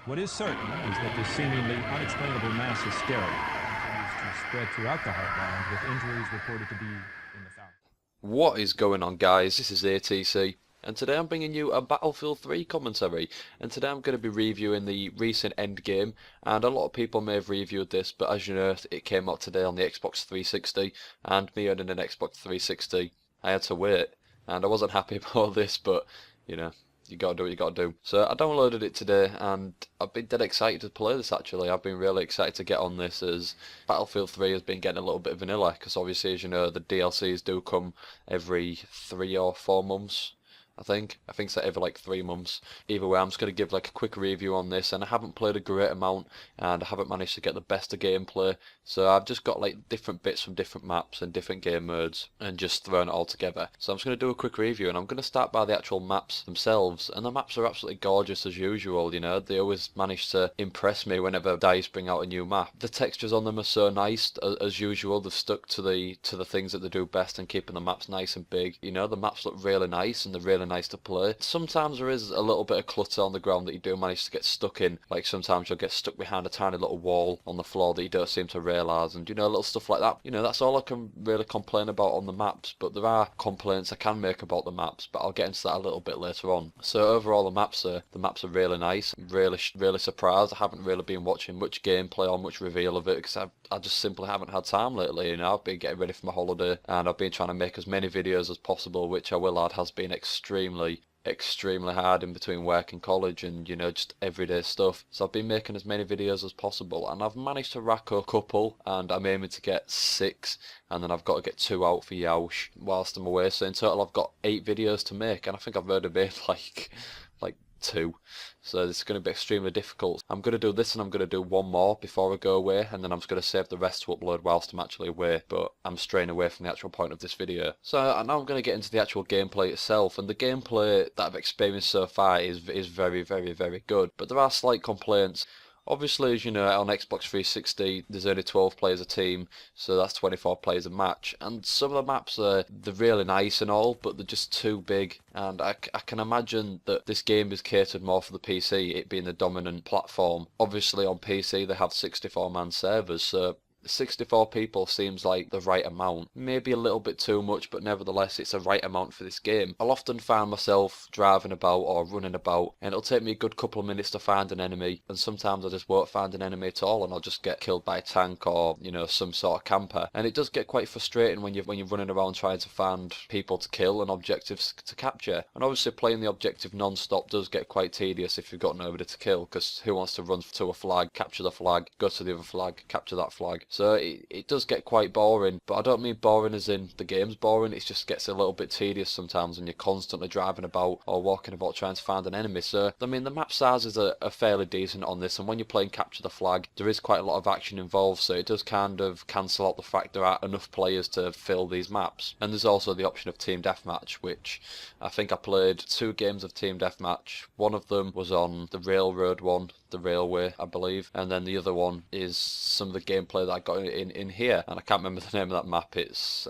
What is certain is that this seemingly unexplainable mass hysteria continues to spread throughout the heartland, with injuries reported to be in the thousands. What is going on, guys? This is ATC, and today I'm bringing you a Battlefield 3 commentary, and today I'm going to be reviewing the recent endgame, and a lot of people may have reviewed this, but as you know, it came out today on the Xbox 360, and me owning an Xbox 360, I had to wait, and I wasn't happy about this, but, you know, you gotta do what you gotta do. So I downloaded it today, and I've been dead excited to play this actually. I've been really excited to get on this, as Battlefield 3 has been getting a little bit vanilla, because obviously, as you know, the DLCs do come every 3 or 4 months. I think it's every like 3 months. Either way, I'm just going to give like a quick review on this, and I haven't played a great amount, and I haven't managed to get the best of gameplay, so I've just got like different bits from different maps and different game modes, and just thrown it all together. So I'm just going to do a quick review, and I'm going to start by the actual maps themselves, and the maps are absolutely gorgeous as usual, you know, they always manage to impress me whenever DICE bring out a new map. The textures on them are so nice, as usual. They've stuck to the things that they do best and keeping the maps nice and big. You know, the maps look really nice, and they're really nice to play. Sometimes there is a little bit of clutter on the ground that you do manage to get stuck in, like sometimes you'll get stuck behind a tiny little wall on the floor that you don't seem to realise, and you know, little stuff like that. You know, that's all I can really complain about on the maps, but there are complaints I can make about the maps, but I'll get into that a little bit later on. So overall, the maps are really nice. I'm really surprised. I haven't really been watching much gameplay or much reveal of it, because I just simply haven't had time lately. You know, I've been getting ready for my holiday, and I've been trying to make as many videos as possible, which I will add has been extremely hard in between work and college, and you know, just everyday stuff. So I've been making as many videos as possible, and I've managed to rack up a couple, and I'm aiming to get 6, and then I've got to get 2 out for Yaush whilst I'm away. So in total I've got 8 videos to make, and I think I've already made like 2, so it's going to be extremely difficult. I'm going to do this, and I'm going to do one more before I go away, and then I'm just going to save the rest to upload whilst I'm actually away, but I'm straying away from the actual point of this video. So now I'm going to get into the actual gameplay itself, and the gameplay that I've experienced so far is very good, but there are slight complaints. Obviously, as you know, on Xbox 360 there's only 12 players a team, so that's 24 players a match, and some of the maps they're really nice and all, but they're just too big, and I can imagine that this game is catered more for the PC, it being the dominant platform. Obviously on PC they have 64-man servers, so 64 people seems like the right amount. Maybe a little bit too much, but nevertheless it's a right amount for this game. I'll often find myself driving about or running about, and it'll take me a good couple of minutes to find an enemy, and sometimes I just won't find an enemy at all, and I'll just get killed by a tank or, you know, some sort of camper. And it does get quite frustrating when you're running around trying to find people to kill and objectives to capture. And obviously playing the objective non-stop does get quite tedious if you've got nobody to kill, because who wants to run to a flag, capture the flag, go to the other flag, capture that flag? So it does get quite boring, but I don't mean boring as in the game's boring, it just gets a little bit tedious sometimes when you're constantly driving about or walking about trying to find an enemy. So, I mean, the map sizes are fairly decent on this, and when you're playing capture the flag, there is quite a lot of action involved, so it does kind of cancel out the fact there aren't enough players to fill these maps. And there's also the option of team deathmatch, which I think I played 2 games of team deathmatch. One of them was on the railroad one, the railway, I believe, and then the other one is some of the gameplay that I got in here, and I can't remember the name of that map. It's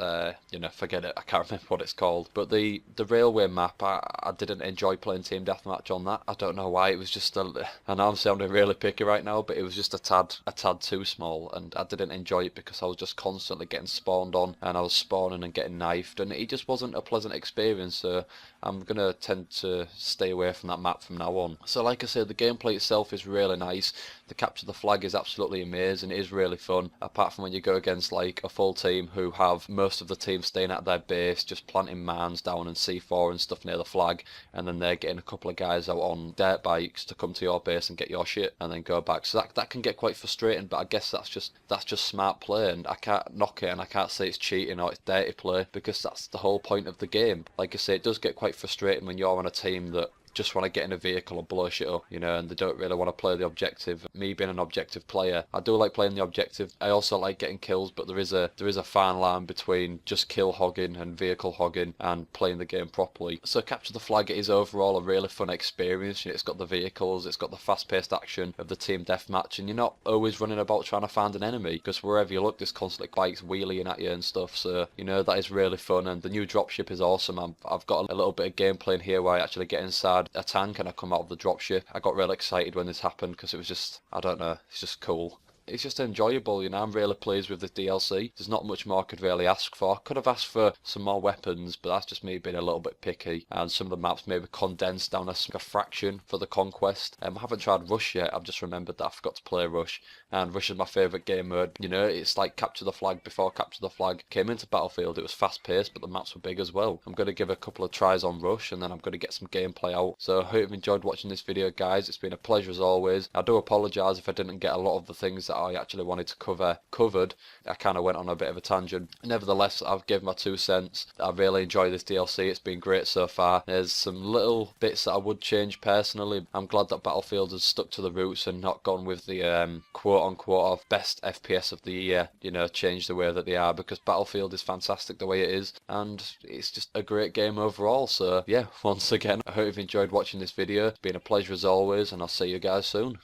you know, forget it, I can't remember what it's called. But the railway map, I didn't enjoy playing team deathmatch on that. I don't know why. It was just I know I'm sounding really picky right now, but it was just a tad too small, and I didn't enjoy it because I was just constantly getting spawned on, and I was spawning and getting knifed, and it just wasn't a pleasant experience. So I'm gonna tend to stay away from that map from now on. So like I said, the gameplay itself is really nice. The capture the flag is absolutely amazing. It is really fun, apart from when you go against like a full team who have most of the team staying at their base, just planting mines down and C4 and stuff near the flag, and then they're getting a couple of guys out on dirt bikes to come to your base and get your shit and then go back. So that can get quite frustrating, but I guess that's just smart play, and I can't knock it, and I can't say it's cheating or it's dirty play, because that's the whole point of the game. Like I say, it does get quite frustrating when you're on a team that just want to get in a vehicle and blow shit up, you know, and they don't really want to play the objective. Me being an objective player, I do like playing the objective. I also like getting kills, but there is a fine line between just kill hogging and vehicle hogging and playing the game properly. So capture the flag is overall a really fun experience. You know, it's got the vehicles, it's got the fast-paced action of the team deathmatch, and you're not always running about trying to find an enemy, because wherever you look there's constantly bikes wheeling at you and stuff. So you know, that is really fun, and the new dropship is awesome. I've got a little bit of gameplay in here where I actually get inside had a tank and I come out of the dropship. I got really excited when this happened because it was just, I don't know, it's just cool. It's just enjoyable, you know. I'm really pleased with the DLC. There's not much more I could really ask for. I could have asked for some more weapons, but that's just me being a little bit picky. And some of the maps maybe condensed down a fraction for the conquest. I haven't tried Rush yet. I've just remembered that I forgot to play Rush. And Rush is my favourite game mode. You know, it's like Capture the Flag before Capture the Flag came into Battlefield. It was fast paced, but the maps were big as well. I'm going to give a couple of tries on Rush, and then I'm going to get some gameplay out. So I hope you've enjoyed watching this video, guys. It's been a pleasure as always. I do apologise if I didn't get a lot of the things that I actually wanted to covered. I kind of went on a bit of a tangent. Nevertheless, I've given my 2 cents. I really enjoy this DLC. It's been great so far. There's some little bits that I would change personally. I'm glad that Battlefield has stuck to the roots and not gone with the quote-unquote of best FPS of the year, you know, changed the way that they are, because Battlefield is fantastic the way it is, and it's just a great game overall. So yeah, once again, I hope you've enjoyed watching this video. It's been a pleasure as always, and I'll see you guys soon.